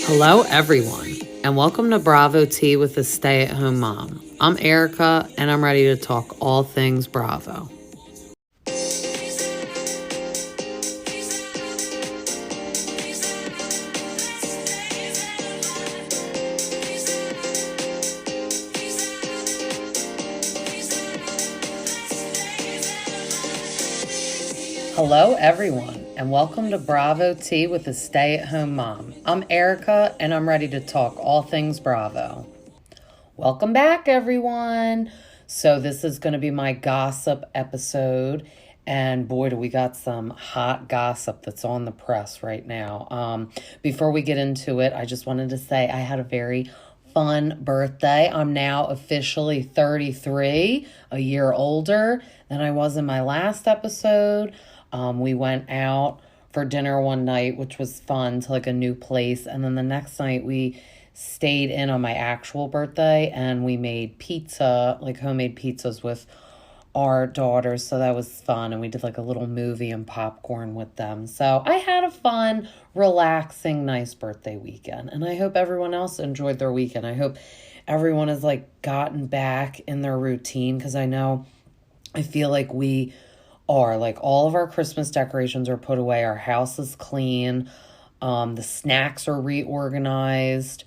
Hello, everyone, and welcome to Bravo Tea with a Stay-at-Home Mom. I'm Erica, and I'm ready to talk all things Bravo. Hello, everyone, and welcome to Bravo Tea with a Stay-at-Home Mom. I'm Erica, and I'm ready to talk all things Bravo. Welcome back, everyone. So this is going to be my gossip episode, and boy, do we got some hot gossip that's on the press right now. Before we get into it, I just wanted to say I had a very fun birthday. I'm now officially 33, a year older than I was in my last episode. We went out for dinner one night, which was fun, to like a new place. And then the next night we stayed in on my actual birthday and we made pizza, like homemade pizzas with our daughters. So that was fun. And we did like a little movie and popcorn with them. So I had a fun, relaxing, nice birthday weekend. And I hope everyone else enjoyed their weekend. I hope everyone has like gotten back in their routine, because I feel like we are. Like, all of our Christmas decorations are put away. Our house is clean. The snacks are reorganized.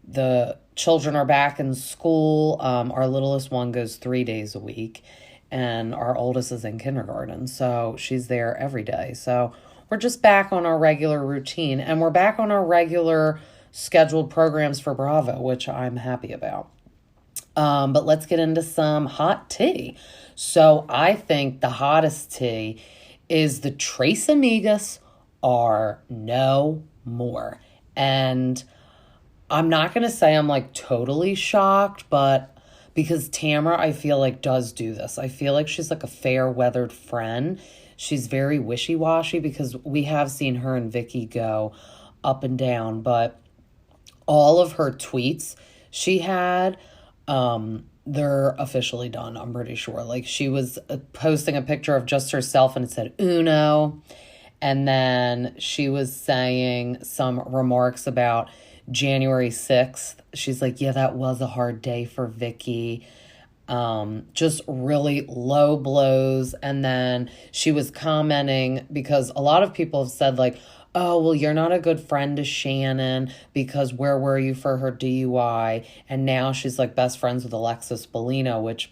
The children are back in school. Our littlest one goes 3 days a week, and our oldest is in kindergarten, so she's there every day. So we're just back on our regular routine, and we're back on our regular scheduled programs for Bravo, which I'm happy about. But let's get into some hot tea. So I think the hottest tea is the Tres Amigas are no more. And I'm not going to say I'm like totally shocked, but because Tamra, I feel like, does do this. I feel like she's like a fair-weathered friend. She's very wishy-washy, because we have seen her and Vicky go up and down, but all of her tweets she had, they're officially done, I'm pretty sure. Like, she was posting a picture of just herself and it said Uno. And then she was saying some remarks about January 6th. She's like, yeah, that was a hard day for Vicky. Just really low blows. And then she was commenting, because a lot of people have said like, oh, well, you're not a good friend to Shannon because where were you for her DUI? And now she's like best friends with Alexis Bellino, which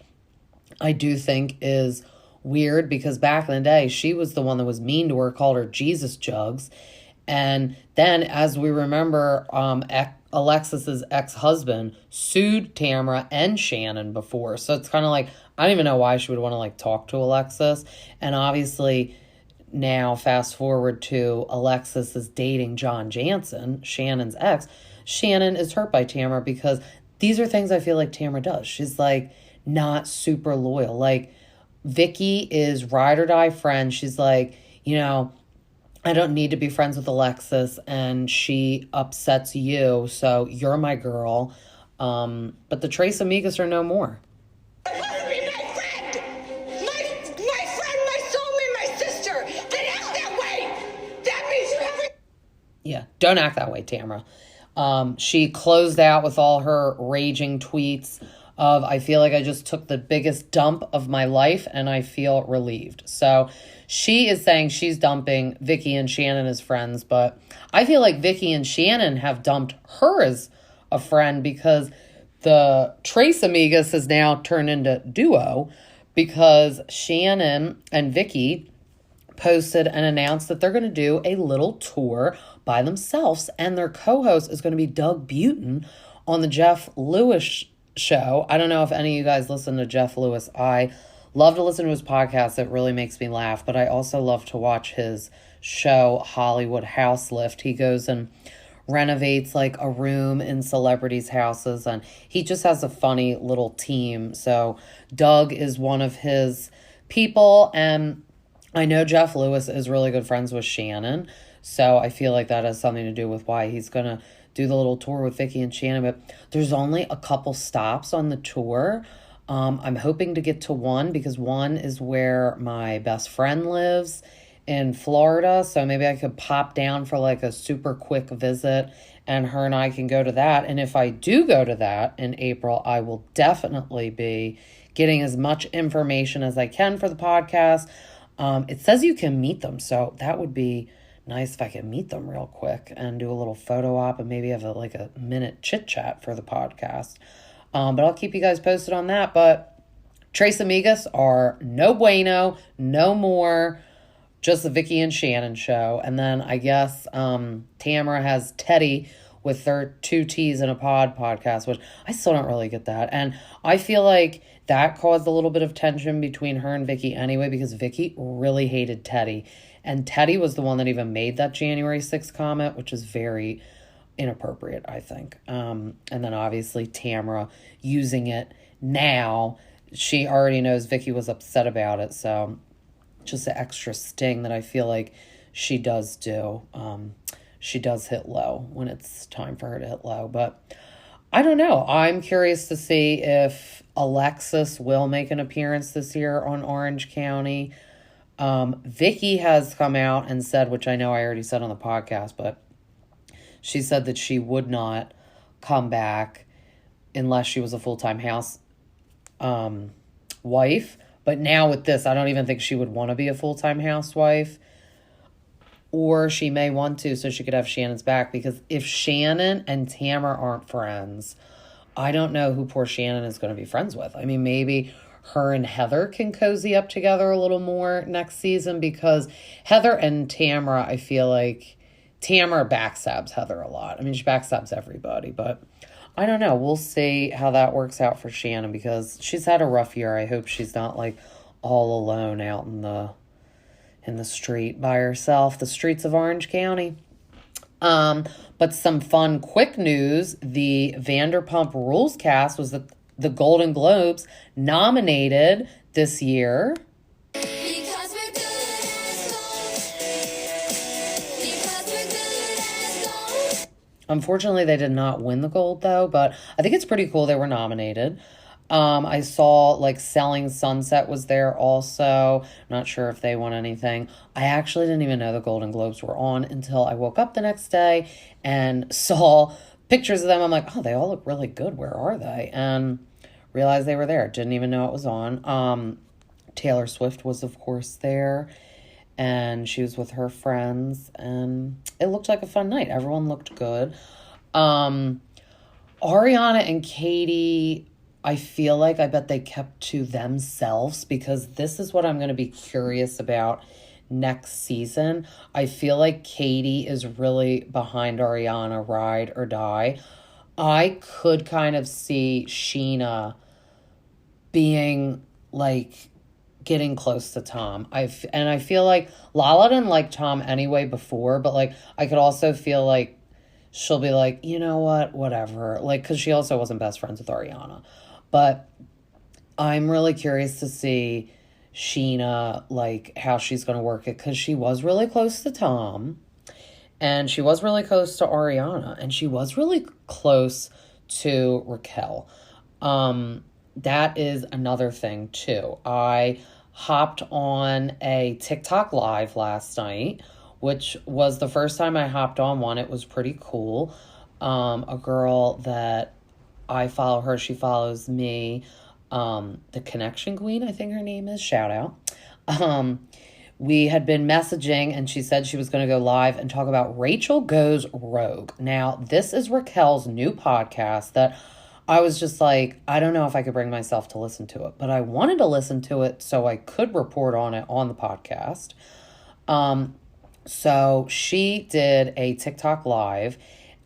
I do think is weird, because back in the day, she was the one that was mean to her, called her Jesus jugs. And then, as we remember, Alexis's ex-husband sued Tamra and Shannon before. So it's kind of like, I don't even know why she would want to like talk to Alexis. And obviously now, fast forward to Alexis is dating John Jansen, Shannon's ex. Shannon is hurt by Tamra, because these are things I feel like Tamra does. She's like not super loyal. Like, Vicky is ride or die friend. She's like, I don't need to be friends with Alexis, and she upsets you, so you're my girl. But the Tres Amigas are no more. Yeah, don't act that way, Tamra. She closed out with all her raging tweets of, I feel like I just took the biggest dump of my life and I feel relieved. So she is saying she's dumping Vicky and Shannon as friends, but I feel like Vicky and Shannon have dumped her as a friend, because the Tres Amigas has now turned into duo, because Shannon and Vicky posted and announced that they're going to do a little tour by themselves, and their co-host is going to be Doug Butin on the Jeff Lewis show. I don't know if any of you guys listen to Jeff Lewis. I love to listen to his podcast. It really makes me laugh, but I also love to watch his show, Hollywood House Lift. He goes and renovates like a room in celebrities' houses, and he just has a funny little team. So Doug is one of his people, and I know Jeff Lewis is really good friends with Shannon, so I feel like that has something to do with why he's going to do the little tour with Vicky and Shannon. But there's only a couple stops on the tour. I'm hoping to get to one, because one is where my best friend lives in Florida, so maybe I could pop down for like a super quick visit and her and I can go to that. And if I do go to that in April, I will definitely be getting as much information as I can for the podcast. It says you can meet them, so that would be nice if I could meet them real quick and do a little photo op and maybe have a minute chit chat for the podcast. But I'll keep you guys posted on that. But Tres Amigas are no bueno, no more, just the Vicky and Shannon show. And then I guess Tamara has Teddy with their 2 T's in a Pod podcast, which I still don't really get that. And I feel like that caused a little bit of tension between her and Vicky anyway, because Vicky really hated Teddy. And Teddy was the one that even made that January 6th comment, which is very inappropriate, I think. And then obviously Tamara using it now. She already knows Vicky was upset about it, so just an extra sting that I feel like she does do. She does hit low when it's time for her to hit low. But I don't know. I'm curious to see if Alexis will make an appearance this year on Orange County. Vicky has come out and said, which I know I already said on the podcast, but she said that she would not come back unless she was a full-time house wife. But now with this, I don't even think she would want to be a full-time housewife. Or she may want to so she could have Shannon's back. Because if Shannon and Tamara aren't friends, I don't know who poor Shannon is going to be friends with. I mean, maybe her and Heather can cozy up together a little more next season. Because Heather and Tamara, I feel like Tamara backstabs Heather a lot. I mean, she backstabs everybody. But I don't know. We'll see how that works out for Shannon. Because she's had a rough year. I hope she's not like all alone out in the street by herself, the streets of Orange County. But some fun, quick news. The Vanderpump Rules cast was the Golden Globes nominated this year. Unfortunately, they did not win the gold, though, but I think it's pretty cool they were nominated. I saw, like, Selling Sunset was there also. Not sure if they won anything. I actually didn't even know the Golden Globes were on until I woke up the next day and saw pictures of them. I'm like, oh, they all look really good. Where are they? And realized they were there. Didn't even know it was on. Taylor Swift was, of course, there. And she was with her friends. And it looked like a fun night. Everyone looked good. Ariana and Katie, I feel like I bet they kept to themselves, because this is what I'm going to be curious about next season. I feel like Katie is really behind Ariana, ride or die. I could kind of see Sheena being like getting close to Tom. And I feel like Lala didn't like Tom anyway before, but like I could also feel like she'll be like, you know what, whatever. Like, because she also wasn't best friends with Ariana. But I'm really curious to see Sheena, like, how she's going to work it. Because she was really close to Tom. And she was really close to Ariana. And she was really close to Raquel. That is another thing, too. I hopped on a TikTok live last night, which was the first time I hopped on one. It was pretty cool. A girl that I follow her, she follows me. The Connection Queen, I think her name is. Shout out. We had been messaging, and she said she was going to go live and talk about Rachel Goes Rogue. Now, this is Raquel's new podcast that I was just like, I don't know if I could bring myself to listen to it, but I wanted to listen to it so I could report on it on the podcast. So she did a TikTok live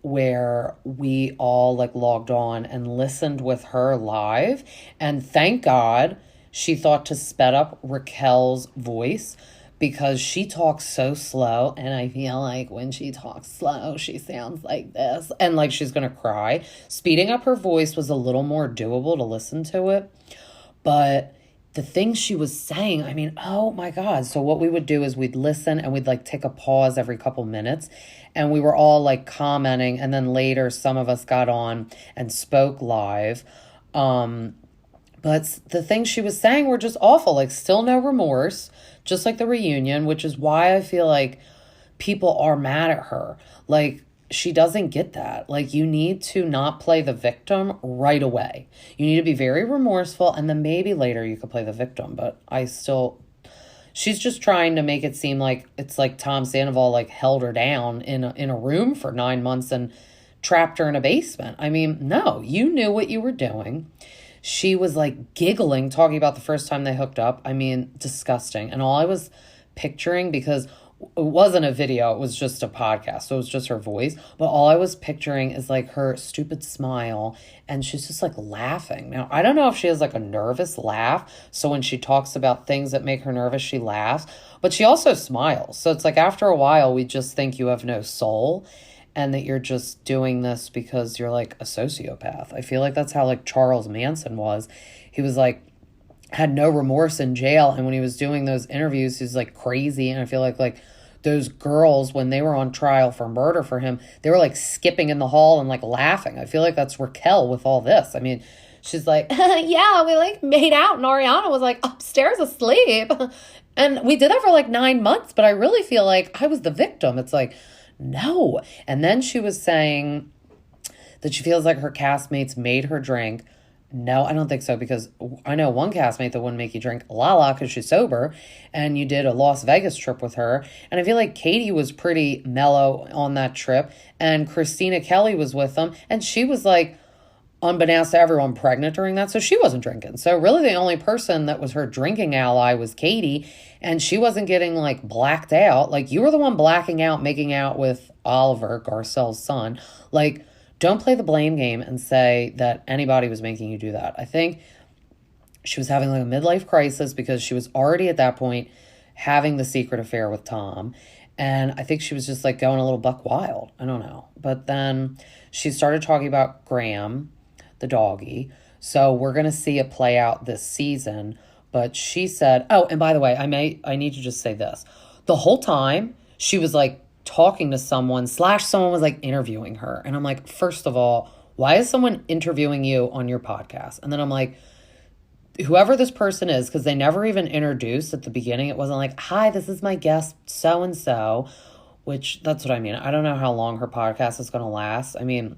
where we all like logged on and listened with her live. And thank God she thought to sped up Raquel's voice, because she talks so slow. And I feel like when she talks slow, she sounds like this. And like she's going to cry. Speeding up her voice was a little more doable to listen to it. But the things she was saying, I mean, oh my God. So what we would do is we'd listen and we'd like take a pause every couple minutes. And we were all like commenting. And then later some of us got on and spoke live. But the things she was saying were just awful. Like, still no remorse. just like the reunion, which is why I feel like people are mad at her. Like, she doesn't get that. Like, you need to not play the victim right away. You need to be very remorseful, and then maybe later you could play the victim. But she's just trying to make it seem like it's like Tom Sandoval like held her down in a room for 9 months and trapped her in a basement. I mean, no, you knew what you were doing. She was like giggling, talking about the first time they hooked up. I mean, disgusting. And all I was picturing, because it wasn't a video, it was just a podcast, so it was just her voice, but all I was picturing is like her stupid smile, and she's just like laughing. Now, I don't know if she has like a nervous laugh, so when she talks about things that make her nervous, she laughs, but she also smiles. So it's like after a while, we just think you have no soul and that you're just doing this because you're like a sociopath. I feel like that's how like Charles Manson was. He was like, had no remorse in jail, and when he was doing those interviews, he's like crazy. And I feel like those girls, when they were on trial for murder for him, they were like skipping in the hall and like laughing. I feel like that's Raquel with all this. I mean, she's like, yeah, we like made out and Ariana was like upstairs asleep. And we did that for like 9 months, but I really feel like I was the victim. It's like, no. And then she was saying that she feels like her castmates made her drink. No, I don't think so, because I know one castmate that wouldn't make you drink Lala because she's sober, and you did a Las Vegas trip with her. And I feel like Katie was pretty mellow on that trip, and Christina Kelly was with them, and she was like, unbeknownst to everyone, pregnant during that, so she wasn't drinking. So really the only person that was her drinking ally was Katie, and she wasn't getting like blacked out. Like, you were the one blacking out, making out with Oliver, Garcelle's son. Like, don't play the blame game and say that anybody was making you do that. I think she was having like a midlife crisis because she was already at that point having the secret affair with Tom. And I think she was just like going a little buck wild. I don't know. But then she started talking about Graham, the doggy. So we're going to see it play out this season. But she said, oh, and by the way, I need to just say this. The whole time she was like talking to someone was like interviewing her. And I'm like, first of all, why is someone interviewing you on your podcast? And then I'm like, whoever this person is, because they never even introduced at the beginning. It wasn't like, hi, this is my guest so-and-so, which that's what I mean. I don't know how long her podcast is going to last. I mean,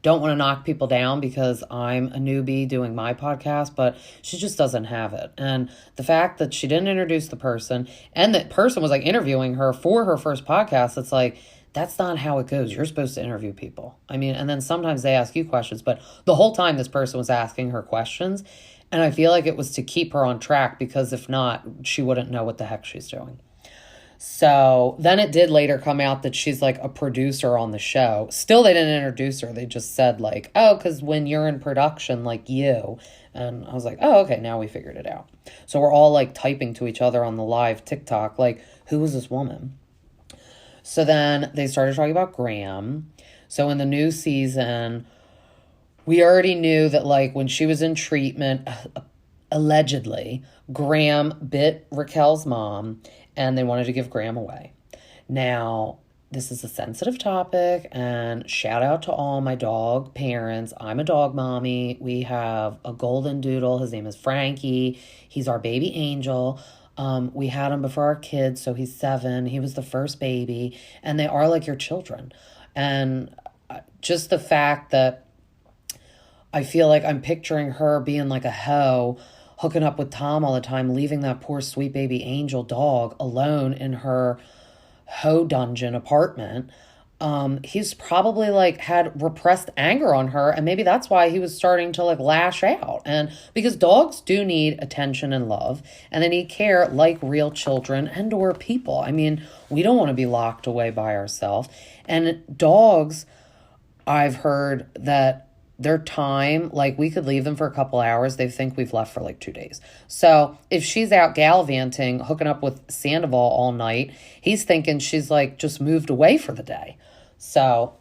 don't want to knock people down because I'm a newbie doing my podcast, but she just doesn't have it. And the fact that she didn't introduce the person, and that person was like interviewing her for her first podcast, it's like, that's not how it goes. You're supposed to interview people. I mean, and then sometimes they ask you questions, but the whole time this person was asking her questions. And I feel like it was to keep her on track, because if not, she wouldn't know what the heck she's doing. So then it did later come out that she's like a producer on the show. Still, they didn't introduce her. They just said like, oh, because when you're in production, like you. And I was like, oh, okay, now we figured it out. So we're all like typing to each other on the live TikTok, like, who is this woman? So then they started talking about Graham. So in the new season, we already knew that like when she was in treatment, allegedly, Graham bit Raquel's mom, and they wanted to give Graham away. Now, this is a sensitive topic, and shout out to all my dog parents. I'm a dog mommy. We have a golden doodle. His name is Frankie. He's our baby angel. We had him before our kids, so he's 7. He was the first baby, and they are like your children. And just the fact that I feel like I'm picturing her being like a hoe, hooking up with Tom all the time, leaving that poor sweet baby angel dog alone in her hoe dungeon apartment. He's probably like had repressed anger on her, and maybe that's why he was starting to like lash out. And because dogs do need attention and love, and they need care like real children and or people. I mean, we don't want to be locked away by ourselves. And dogs, I've heard that their time, like we could leave them for a couple hours, they think we've left for like 2 days. So if she's out gallivanting, hooking up with Sandoval all night, he's thinking she's like just moved away for the day. So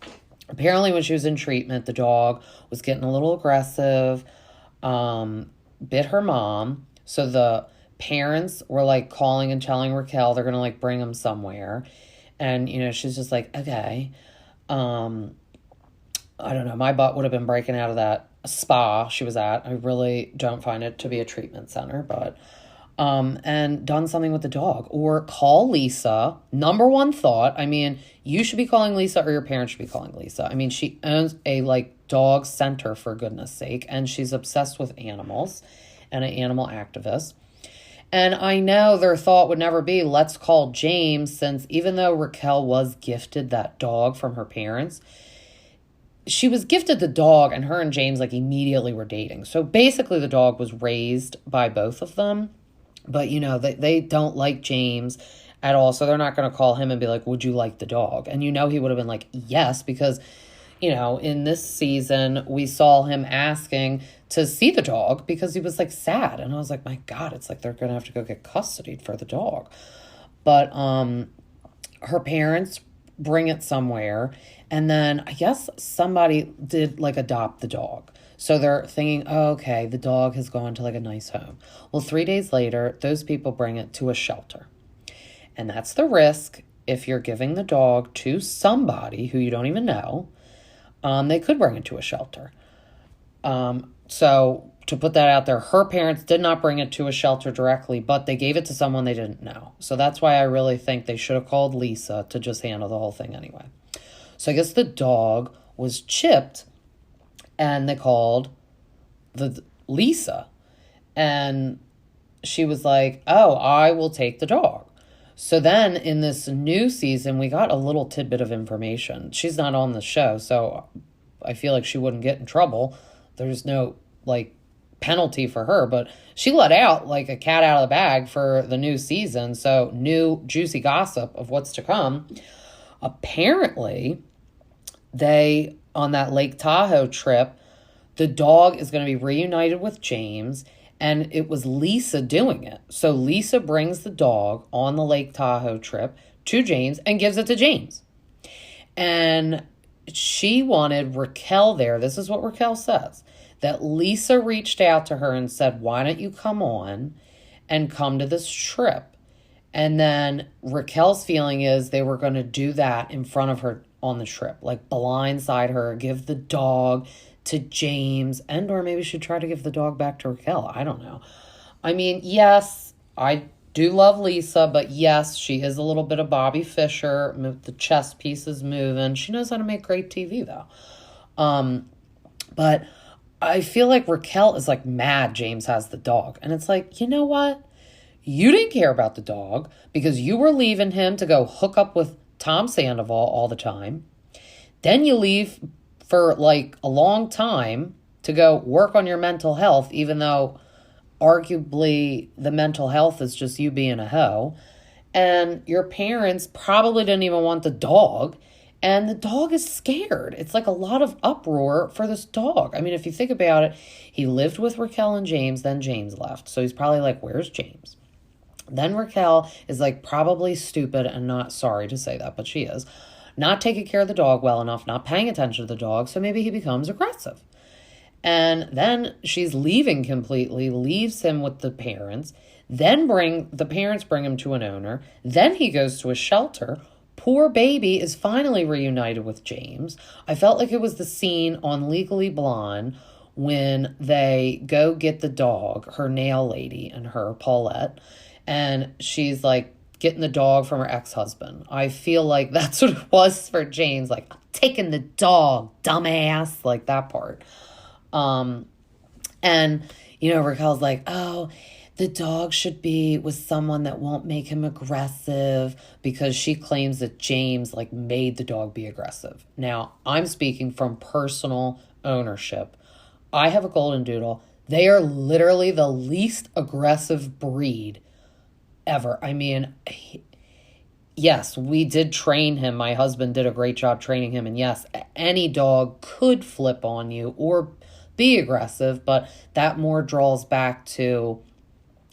apparently when she was in treatment, the dog was getting a little aggressive, bit her mom. So the parents were like calling and telling Raquel they're going to like bring him somewhere. And, you know, she's just like, okay. I don't know, my butt would have been breaking out of that spa she was at. I really don't find it to be a treatment center, but and done something with the dog. Or call Lisa. Number one thought, I mean, you should be calling Lisa or your parents should be calling Lisa. I mean, she owns a dog center, for goodness sake, and she's obsessed with animals and an animal activist. And I know their thought would never be, let's call James, since even though Raquel was gifted that dog from her parents, she was gifted the dog and her and James immediately were dating. So basically the dog was raised by both of them. But, they don't like James at all. So they're not going to call him and be like, would you like the dog? And he would have been like, yes, because, in this season, we saw him asking to see the dog because he was sad. And I was like, my God, it's they're going to have to go get custody for the dog. But her parents bring it somewhere. And then I guess somebody did adopt the dog. So they're thinking, oh, okay, the dog has gone to a nice home. Well, 3 days later, those people bring it to a shelter. And that's the risk if you're giving the dog to somebody who you don't even know. They could bring it to a shelter. So to put that out there, her parents did not bring it to a shelter directly, but they gave it to someone they didn't know. So that's why I really think they should have called Lisa to just handle the whole thing anyway. So I guess the dog was chipped. And they called Lisa. And she was like, oh, I will take the dog. So then in this new season, we got a little tidbit of information. She's not on the show, so I feel like she wouldn't get in trouble. There's no, penalty for her. But she let out, a cat out of the bag for the new season. So new juicy gossip of what's to come. Apparently, on that Lake Tahoe trip, the dog is going to be reunited with James, and it was Lisa doing it. So Lisa brings the dog on the Lake Tahoe trip to James and gives it to James. And she wanted Raquel there. This is what Raquel says, that Lisa reached out to her and said, why don't you come on and come to this trip? And then Raquel's feeling is they were going to do that in front of her on the trip, blindside her, give the dog to James, and or maybe she'd try to give the dog back to Raquel. I don't know. I mean, yes, I do love Lisa, but yes, she is a little bit of Bobby Fischer. The chess pieces moving. She knows how to make great TV though. But I feel like Raquel is mad James has the dog. And it's you know what? You didn't care about the dog because you were leaving him to go hook up with Tom Sandoval all the time. Then you leave for a long time to go work on your mental health, even though arguably the mental health is just you being a hoe. And your parents probably didn't even want the dog. And the dog is scared. It's a lot of uproar for this dog. I mean, if you think about it, he lived with Raquel and James, then James left. So he's probably where's James? Then Raquel is probably stupid and not sorry to say that, but she is. Not taking care of the dog well enough, not paying attention to the dog, so maybe he becomes aggressive. And then she's leaving completely, leaves him with the parents, then the parents bring him to an owner, then he goes to a shelter. Poor baby is finally reunited with James. I felt like it was the scene on Legally Blonde when they go get the dog, her nail lady and her, Paulette, and she's getting the dog from her ex-husband. I feel like that's what it was for James. I'm taking the dog, dumbass. That part. And, Raquel's oh, the dog should be with someone that won't make him aggressive, because she claims that James made the dog be aggressive. Now, I'm speaking from personal ownership. I have a golden doodle. They are literally the least aggressive breed ever. I mean, yes, we did train him. My husband did a great job training him. And yes, any dog could flip on you or be aggressive, but that more draws back to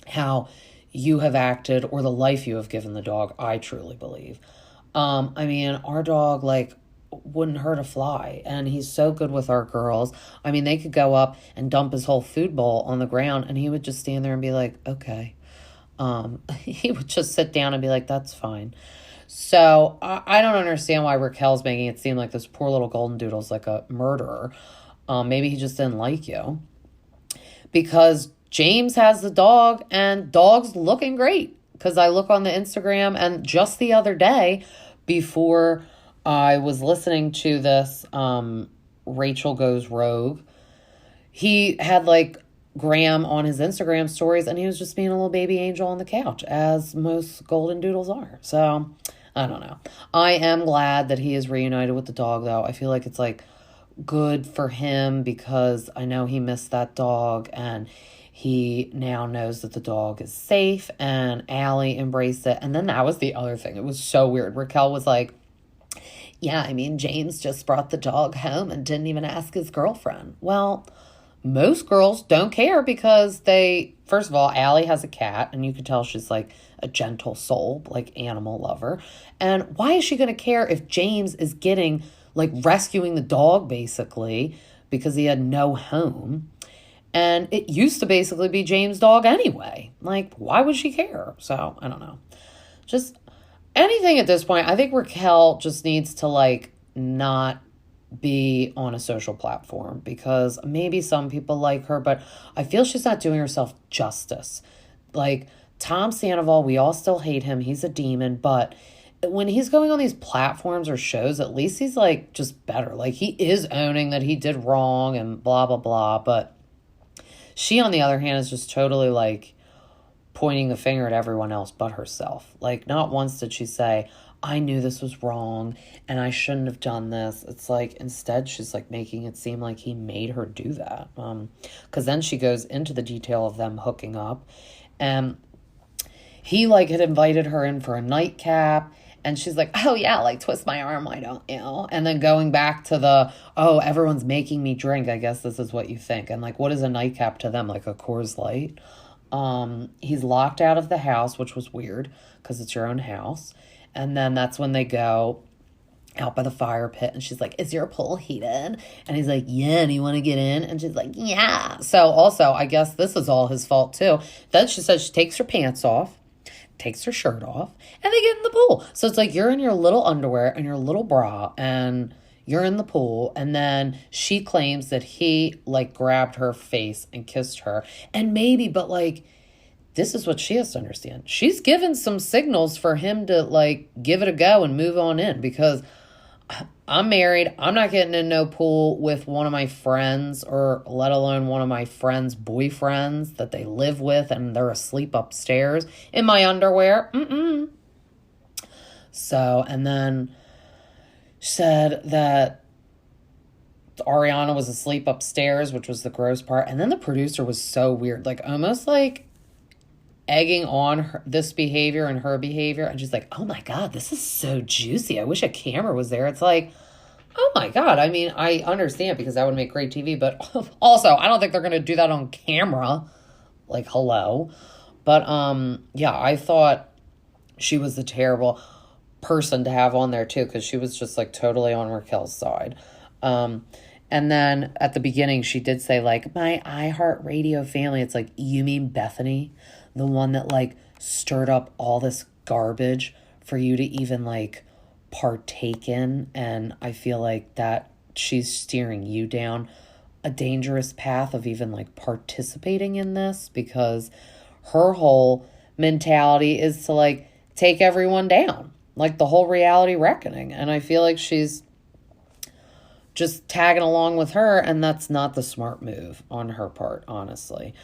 how you have acted or the life you have given the dog, I truly believe. I mean, our dog, wouldn't hurt a fly, and he's so good with our girls. I mean, they could go up and dump his whole food bowl on the ground, and he would just stand there and be like, okay. He would just sit down and be like, that's fine. So I don't understand why Raquel's making it seem like this poor little golden doodle's a murderer. Maybe he just didn't like you. Because James has the dog, and dog's looking great. Because I look on the Instagram, and just the other day, before I was listening to this Rachel Goes Rogue, he had like Graham on his Instagram stories, and he was just being a little baby angel on the couch, as most golden doodles are. So I don't know. I am glad that he is reunited with the dog, though. I feel like it's like good for him, because I know he missed that dog, and he now knows that the dog is safe, and Allie embraced it. And then that was the other thing. It was so weird. Raquel was like, yeah, I mean, James just brought the dog home and didn't even ask his girlfriend. Well, most girls don't care, because first of all, Allie has a cat, and you can tell she's like a gentle soul, like animal lover. And why is she going to care if James is rescuing the dog, basically, because he had no home? And it used to basically be James' dog anyway. Like, why would she care? So, I don't know. Just anything at this point. I think Raquel just needs to, not be on a social platform, because maybe some people like her, but I feel she's not doing herself justice. Like, Tom Sandoval, we all still hate him. He's a demon, but when he's going on these platforms or shows, at least he's, just better. Like, he is owning that he did wrong and blah, blah, blah, but she, on the other hand, is just totally, pointing the finger at everyone else but herself. Like, not once did she say, I knew this was wrong and I shouldn't have done this. It's instead she's, making it seem like he made her do that. Because then she goes into the detail of them hooking up. And he, had invited her in for a nightcap. And she's like, oh, yeah, twist my arm, why don't you? And then going back to everyone's making me drink. I guess this is what you think. And, what is a nightcap to them? Like a Coors Light? He's locked out of the house, which was weird because it's your own house. And then that's when they go out by the fire pit. And she's like, is your pool heated? And he's like, yeah, do you want to get in? And she's like, yeah. So also, I guess this is all his fault, too. Then she says she takes her pants off, takes her shirt off, and they get in the pool. So it's you're in your little underwear and your little bra, and you're in the pool. And then she claims that he grabbed her face and kissed her. And maybe, but this is what she has to understand. She's given some signals for him to give it a go and move on in, because I'm married. I'm not getting in no pool with one of my friends, or let alone one of my friends' boyfriends that they live with and they're asleep upstairs in my underwear. So, and then said that Ariana was asleep upstairs, which was the gross part. And then the producer was so weird, almost egging on this behavior and her behavior. And she's like, oh my God, this is so juicy. I wish a camera was there. It's oh my God. I mean, I understand, because that would make great TV, but also I don't think they're going to do that on camera. Hello. But, yeah, I thought she was a terrible person to have on there too, because she was just totally on Raquel's side. And then at the beginning, she did say my iHeartRadio family. It's you mean Bethany? The one that stirred up all this garbage for you to even partake in. And I feel that she's steering you down a dangerous path of even participating in this, because her whole mentality is to take everyone down, the whole reality reckoning. And I feel she's just tagging along with her, and that's not the smart move on her part, honestly.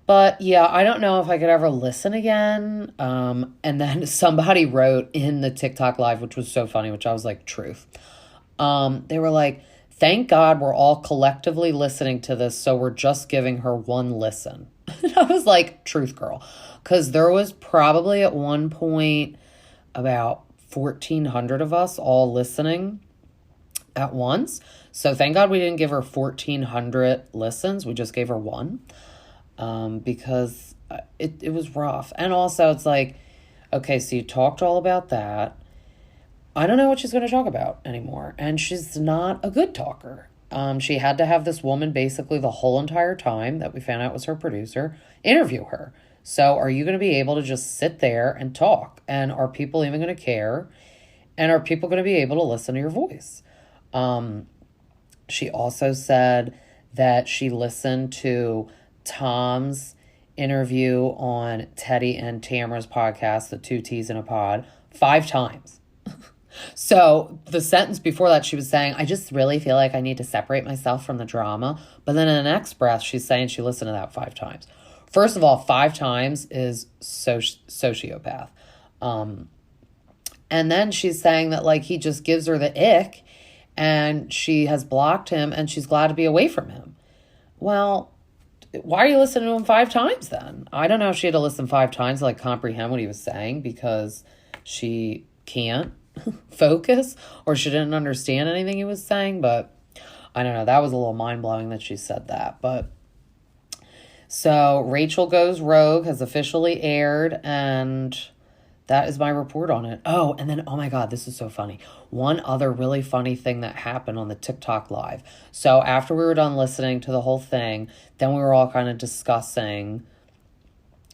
But yeah, I don't know if I could ever listen again. And then somebody wrote in the TikTok live, which was so funny, which I was like, truth. They were like, thank God we're all collectively listening to this, so we're just giving her one listen. And I was like, truth, girl. Because there was probably at one point about 1,400 of us all listening at once. So thank God we didn't give her 1,400 listens. We just gave her one. Because it was rough. And also it's okay, so you talked all about that. I don't know what she's going to talk about anymore. And she's not a good talker. She had to have this woman basically the whole entire time that we found out was her producer interview her. So are you going to be able to just sit there and talk? And are people even going to care? And are people going to be able to listen to your voice? She also said that she listened to Tom's interview on Teddy and Tamara's podcast, the Two T's in a Pod, 5 times. So the sentence before that, she was saying, I just really feel like I need to separate myself from the drama. But then in the next breath, she's saying she listened to that 5 times. First of all, 5 times is sociopath. And then she's saying that, like, he just gives her the ick and she has blocked him and she's glad to be away from him. Well, why are you listening to him 5 times then? I don't know if she had to listen 5 times to, like, comprehend what he was saying because she can't focus or she didn't understand anything he was saying, but I don't know. That was a little mind-blowing that she said that. But so Rachel Goes Rogue has officially aired, and that is my report on it. Oh, and then, oh my God, this is so funny. One other really funny thing that happened on the TikTok live. So after we were done listening to the whole thing, then we were all kind of discussing,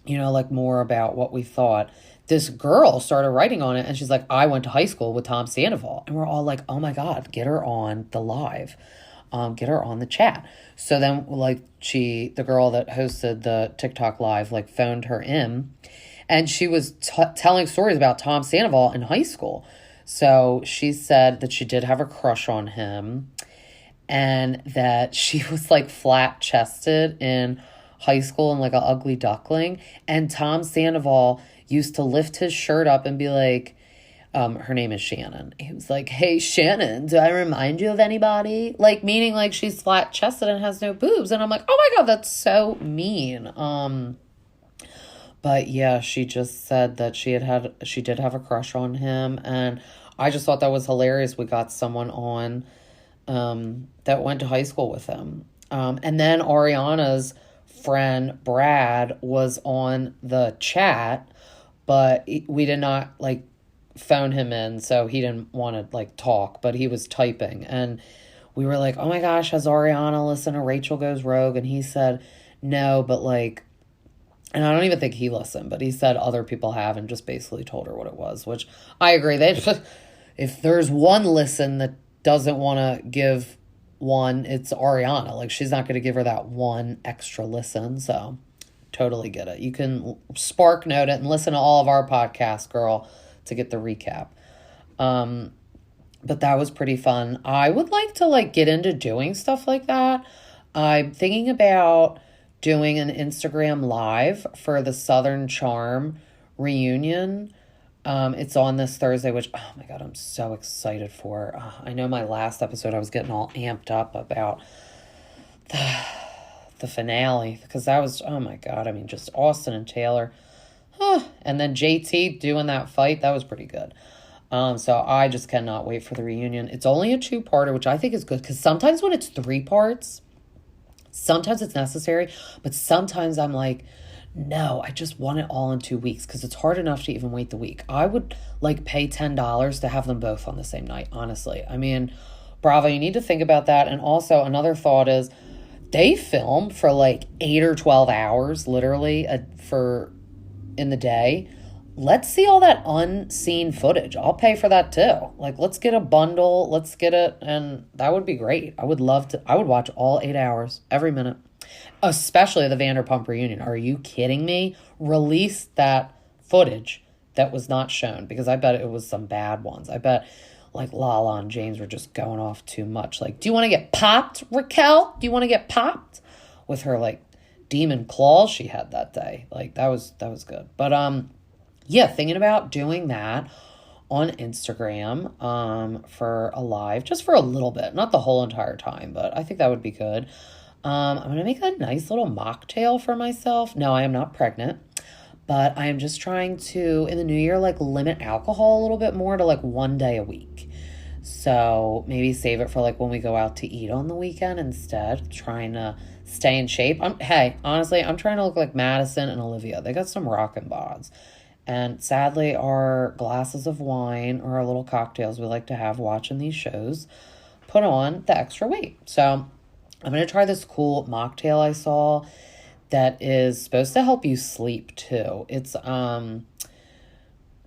you know, like more about what we thought. This girl started writing on it and she's like, I went to high school with Tom Sandoval. And we're all like, oh my God, get her on the live. Get her on the chat. So then, like, the girl that hosted the TikTok live, like, phoned her in. And she was telling stories about Tom Sandoval in high school. So she said that she did have a crush on him and that she was, like, flat-chested in high school and, like, an ugly duckling. And Tom Sandoval used to lift his shirt up and be like, her name is Shannon. He was like, hey, Shannon, do I remind you of anybody? Like, meaning, like, she's flat-chested and has no boobs. And I'm like, oh, my God, that's so mean. But yeah, she just said that she did have a crush on him, and I just thought that was hilarious. We got someone on that went to high school with him. And then Ariana's friend Brad was on the chat, but we did not, like, phone him in, so he didn't want to, like, talk, but he was typing. And we were like, oh my gosh, has Ariana listened to Rachel Goes Rogue? And he said no, but, like, and I don't even think he listened, but he said other people have and just basically told her what it was, which I agree. If there's one listen that doesn't want to give one, it's Ariana. Like, she's not going to give her that one extra listen. So totally get it. You can spark note it and listen to all of our podcasts, girl, to get the recap. But that was pretty fun. I would like to, like, get into doing stuff like that. I'm thinking about doing an Instagram live for the Southern Charm reunion. It's on this Thursday, which, oh my God, I'm so excited for. I know my last episode, I was getting all amped up about the finale, because that was, oh my God, I mean, just Austin and Taylor. And then JT doing that fight, that was pretty good. So I just cannot wait for the reunion. It's only a 2-parter, which I think is good, because sometimes when it's 3 parts, sometimes it's necessary, but sometimes I'm like, no, I just want it all in 2 weeks, because it's hard enough to even wait the week. I would, like, pay $10 to have them both on the same night, honestly. I mean, Bravo, you need to think about that. And also another thought is they film for like 8 or 12 hours, literally, in the day. Let's see all that unseen footage. I'll pay for that too. Like, let's get a bundle. Let's get it. And that would be great. I would watch all 8 hours, every minute, especially the Vanderpump reunion. Are you kidding me? Release that footage that was not shown, because I bet it was some bad ones. I bet, like, Lala and James were just going off too much. Like, do you want to get popped, Raquel? Do you want to get popped? With her, like, demon claws she had that day. Like, that was good. But, yeah, thinking about doing that on Instagram for a live, just for a little bit, not the whole entire time, but I think that would be good. I'm going to make a nice little mocktail for myself. No, I am not pregnant, but I am just trying to, in the new year, like, limit alcohol a little bit more to, like, 1 day a week. So maybe save it for, like, when we go out to eat on the weekend instead, trying to stay in shape. Honestly, I'm trying to look like Madison and Olivia. They got some rockin' bods. And sadly, our glasses of wine or our little cocktails we like to have watching these shows put on the extra weight. So I'm going to try this cool mocktail I saw that is supposed to help you sleep too. It's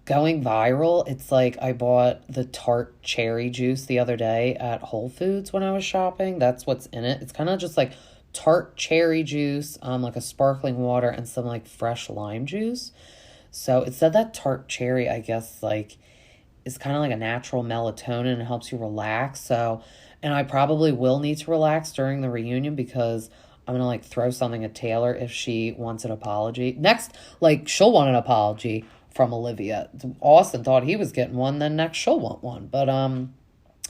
going viral. It's like I bought the tart cherry juice the other day at Whole Foods when I was shopping. That's what's in it. It's kind of just like tart cherry juice, like a sparkling water and some like fresh lime juice. So it said that tart cherry, I guess, like is kind of like a natural melatonin and helps you relax. So, and I probably will need to relax during the reunion because I'm gonna like throw something at Taylor if she wants an apology. Next, like she'll want an apology from Olivia. Austin thought he was getting one, then next she'll want one. But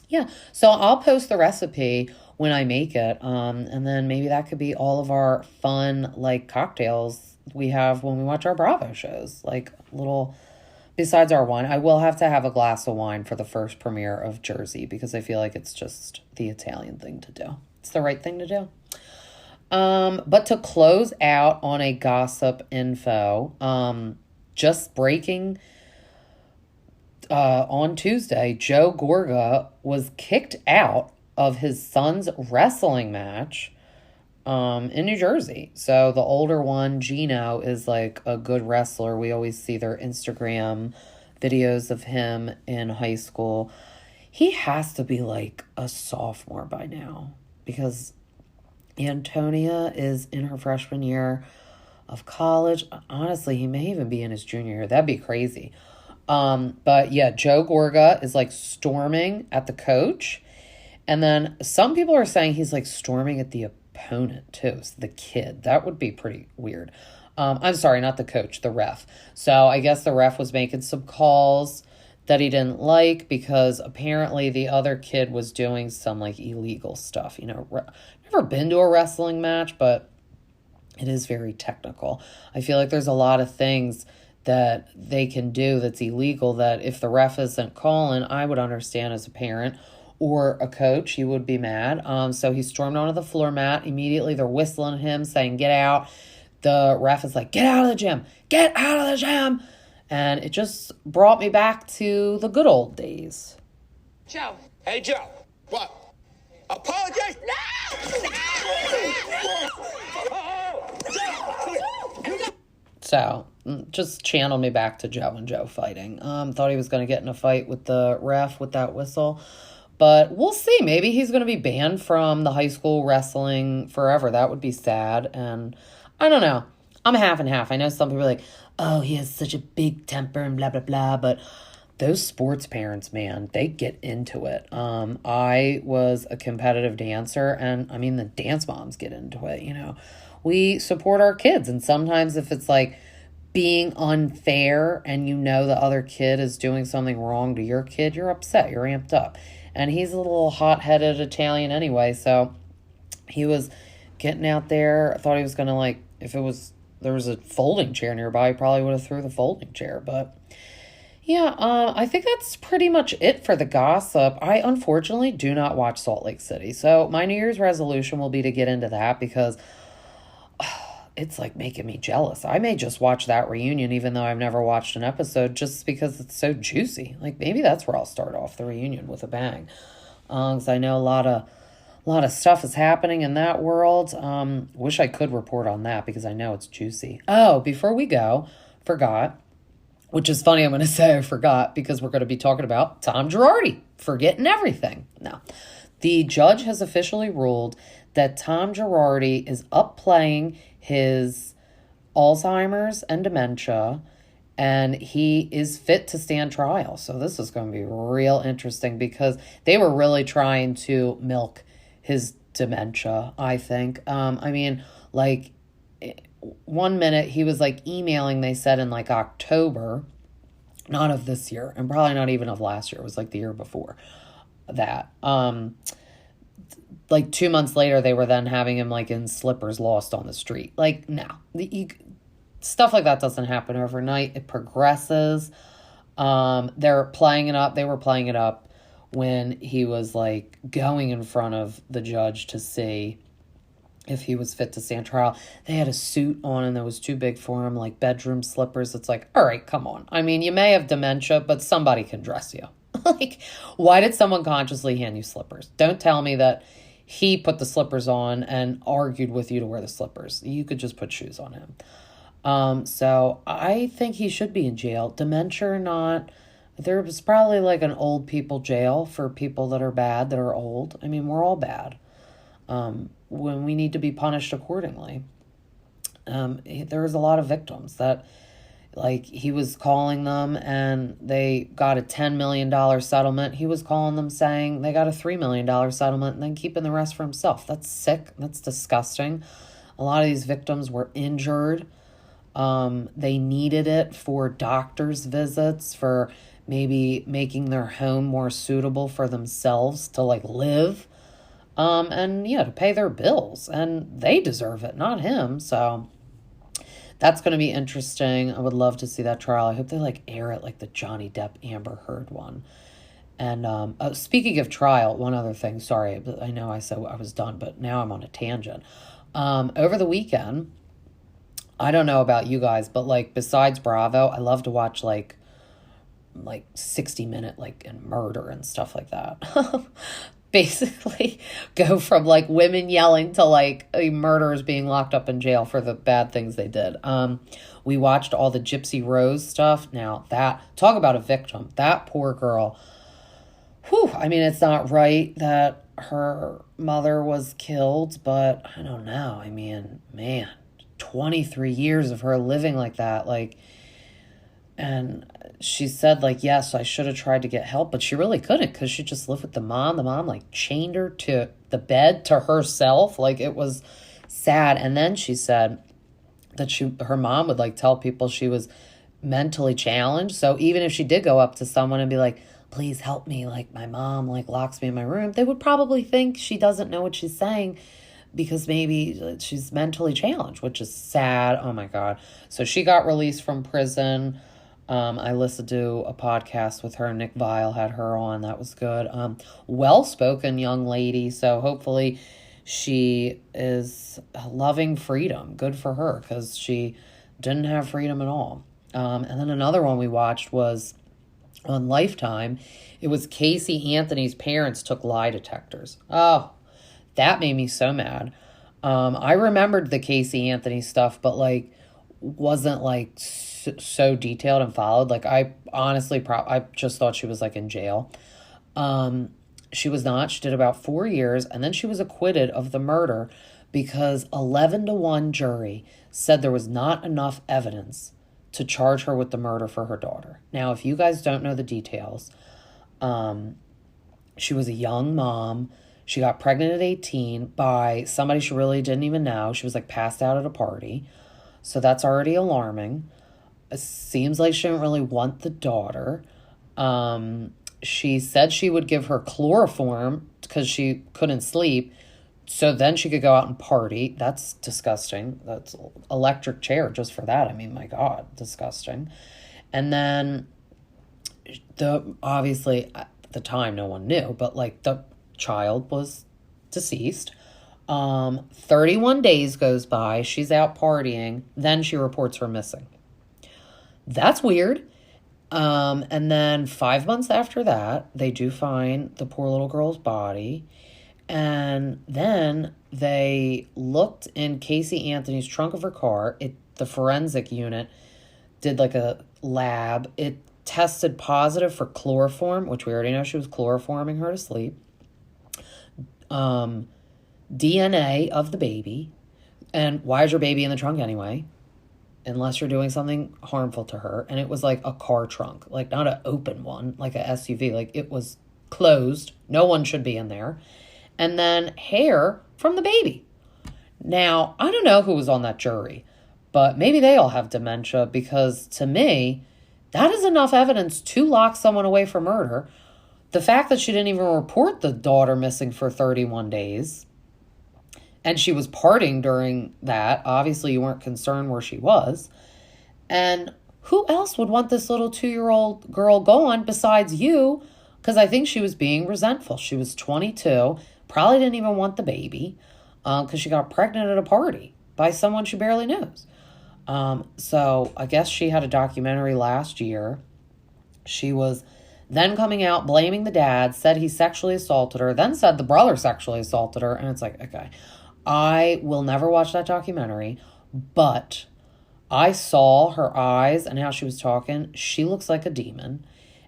yeah. So I'll post the recipe when I make it. And then maybe that could be all of our fun like cocktails we have when we watch our Bravo shows. Like little besides our wine. I will have to have a glass of wine for the first premiere of Jersey because I feel like it's just the Italian thing to do. It's the right thing to do. But to close out on a gossip info, just breaking on Tuesday, Joe Gorga was kicked out of his son's wrestling match in New Jersey. So the older one, Gino, is like a good wrestler. We always see their Instagram videos of him in high school. He has to be like a sophomore by now because Antonia is in her freshman year of college. Honestly, he may even be in his junior year. That'd be crazy. But yeah, Joe Gorga is like storming at the coach. And then some people are saying he's like storming at the opponent too. So the kid. That would be pretty weird. I'm sorry, not the coach, the ref. So I guess the ref was making some calls that he didn't like because apparently the other kid was doing some like illegal stuff. You know, never been to a wrestling match, but it is very technical. I feel like there's a lot of things that they can do that's illegal that if the ref isn't calling, I would understand as a parent or a coach, you would be mad. So he stormed onto the floor mat. Immediately they're whistling at him saying, get out. The ref is like, get out of the gym. Get out of the gym. And it just brought me back to the good old days. Joe. Hey, Joe. What? Apologize? No! So, just channeled me back to Joe and Joe fighting. Thought he was going to get in a fight with the ref with that whistle. But we'll see. Maybe he's going to be banned from the high school wrestling forever. That would be sad. And I don't know. I'm half and half. I know some people are like, oh, he has such a big temper and blah, blah, blah. But those sports parents, man, they get into it. I was a competitive dancer. And I mean, the dance moms get into it, you know. We support our kids. And sometimes if it's like being unfair and you know the other kid is doing something wrong to your kid, you're upset. You're amped up. And he's a little hot-headed Italian anyway. So he was getting out there. I thought he was going to like, if it was, there was a folding chair nearby, he probably would have threw the folding chair. But yeah, I think that's pretty much it for the gossip. I unfortunately do not watch Salt Lake City. So my New Year's resolution will be to get into that because it's like making me jealous. I may just watch that reunion even though I've never watched an episode just because it's so juicy. Like maybe that's where I'll start off the reunion with a bang. Because I know a lot of stuff is happening in that world. Wish I could report on that because I know it's juicy. Oh, before we go, forgot, which is funny I'm going to say I forgot because we're going to be talking about Tom Girardi forgetting everything. No. The judge has officially ruled that Tom Girardi is up playing his Alzheimer's and dementia, and he is fit to stand trial. So this is going to be real interesting because they were really trying to milk his dementia, I think. I mean, like, 1 minute he was like emailing, they said in like October, not of this year, and probably not even of last year. It was like the year before that. Like 2 months later, they were then having him like in slippers lost on the street. Like, no, stuff like that doesn't happen overnight. It progresses. They're playing it up. They were playing it up when he was like going in front of the judge to see if he was fit to stand trial. They had a suit on and that was too big for him, like bedroom slippers. It's like, all right, come on. I mean, you may have dementia, but somebody can dress you. Like, why did someone consciously hand you slippers? Don't tell me that he put the slippers on and argued with you to wear the slippers. You could just put shoes on him. So I think he should be in jail. Dementia or not, there's probably like an old people jail for people that are bad, that are old. I mean, we're all bad. When we need to be punished accordingly. There was a lot of victims that, like, he was calling them and they got a $10 million settlement. He was calling them saying they got a $3 million settlement and then keeping the rest for himself. That's sick. That's disgusting. A lot of these victims were injured. They needed it for doctor's visits, for maybe making their home more suitable for themselves to like live. And yeah, to pay their bills, and they deserve it, not him. So that's going to be interesting. I would love to see that trial. I hope they like air it like the Johnny Depp Amber Heard one. And speaking of trial, one other thing. Sorry, I know I said I was done, but now I'm on a tangent. Over the weekend, I don't know about you guys, but like besides Bravo, I love to watch like 60-minute like and murder and stuff like that. Basically go from like women yelling to like murderers being locked up in jail for the bad things they did. We watched all the Gypsy Rose stuff. Now that, talk about a victim, that poor girl. Whew, I mean, it's not right that her mother was killed, but I don't know. I mean, man, 23 years of her living like that, like, and she said, like, yes, I should have tried to get help, but she really couldn't because she just lived with the mom. The mom, like, chained her to the bed to herself. Like, it was sad. And then she said that her mom would, like, tell people she was mentally challenged. So even if she did go up to someone and be like, please help me, like, my mom, like, locks me in my room, they would probably think she doesn't know what she's saying because maybe she's mentally challenged, which is sad. Oh, my God. So she got released from prison. I listened to a podcast with her. Nick Vile had her on. That was good. Well-spoken young lady. So hopefully she is loving freedom. Good for her because she didn't have freedom at all. And then another one we watched was on Lifetime. It was Casey Anthony's parents took lie detectors. Oh, that made me so mad. I remembered the Casey Anthony stuff, but like wasn't like so detailed and followed. Like I honestly I just thought she was like in jail. She was not. She did about 4 years and then she was acquitted of the murder because 11-1 jury said there was not enough evidence to charge her with the murder for her daughter. Now, if you guys don't know the details, she was a young mom. She got pregnant at 18 by somebody she really didn't even know. She was like passed out at a party. So that's already alarming. It seems like she didn't really want the daughter. She said she would give her chloroform because she couldn't sleep. So then she could go out and party. That's disgusting. That's electric chair just for that. I mean, my God, disgusting. And then obviously at the time no one knew, but like the child was deceased. 31 days goes by. She's out partying. Then she reports her missing. That's weird. And then 5 months after that, they do find the poor little girl's body. And then they looked in Casey Anthony's trunk of her car. The forensic unit did like a lab. It tested positive for chloroform, which we already know she was chloroforming her to sleep. DNA of the baby. And why is your baby in the trunk anyway? Unless you're doing something harmful to her. And it was like a car trunk, like not an open one, like a SUV. Like it was closed. No one should be in there. And then hair from the baby. Now, I don't know who was on that jury, but maybe they all have dementia because to me, that is enough evidence to lock someone away for murder. The fact that she didn't even report the daughter missing for 31 days and she was partying during that, obviously you weren't concerned where she was. And who else would want this little 2-year-old girl gone besides you? Because I think she was being resentful. She was 22, probably didn't even want the baby because she got pregnant at a party by someone she barely knows. So I guess she had a documentary last year. She was then coming out blaming the dad, said he sexually assaulted her, then said the brother sexually assaulted her. And it's like, okay, I will never watch that documentary, but I saw her eyes and how she was talking. She looks like a demon,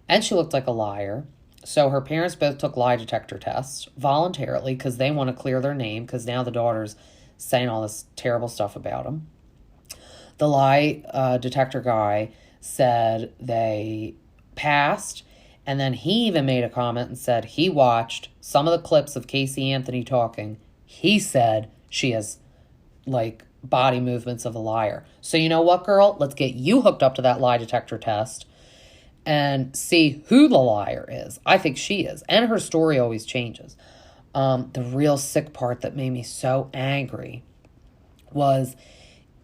and she looked like a liar. So her parents both took lie detector tests voluntarily because they want to clear their name, because now the daughter's saying all this terrible stuff about them. The lie detector guy said they passed, and then he even made a comment and said he watched some of the clips of Casey Anthony talking. He said she has, like, body movements of a liar. So you know what, girl? Let's get you hooked up to that lie detector test and see who the liar is. I think she is. And her story always changes. The real sick part that made me so angry was,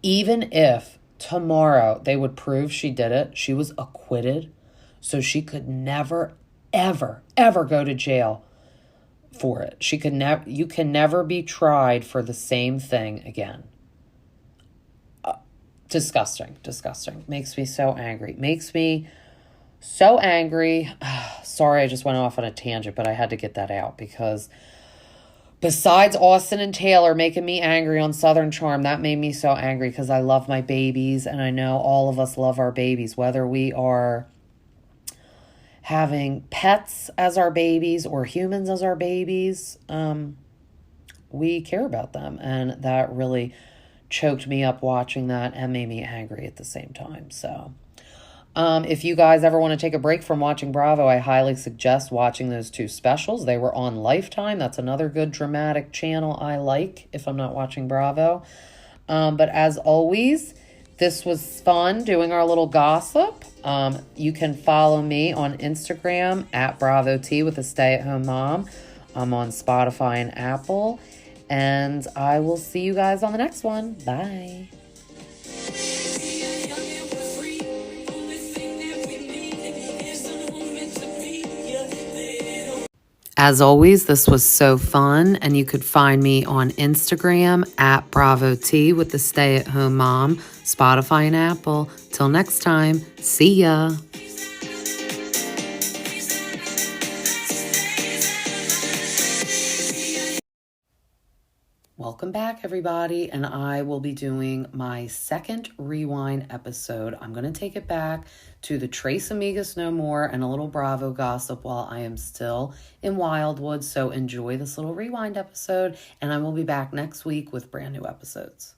even if tomorrow they would prove she did it, she was acquitted, so she could never, ever, ever go to jail for it. She could never. You can never be tried for the same thing again. Disgusting. Makes me so angry. Sorry, I just went off on a tangent, but I had to get that out because besides Austin and Taylor making me angry on Southern Charm, that made me so angry because I love my babies, and I know all of us love our babies, whether we are having pets as our babies or humans as our babies. We care about them, and that really choked me up watching that and made me angry at the same time. So if you guys ever want to take a break from watching Bravo, I highly suggest watching those two specials. They were on Lifetime. That's another good dramatic channel I like if I'm not watching Bravo. But as always, this was fun doing our little gossip. You can follow me on Instagram at Bravo T with a stay-at-home mom. I'm on Spotify and Apple. And I will see you guys on the next one. Bye. As always, this was so fun, and you could find me on Instagram at Bravo T with the stay-at-home mom, Spotify and Apple. Till next time, see ya. Welcome back, everybody, and I will be doing my second rewind episode. I'm going to take it back to the Tres Amigas No More and a little Bravo gossip while I am still in Wildwood, so enjoy this little rewind episode, and I will be back next week with brand new episodes.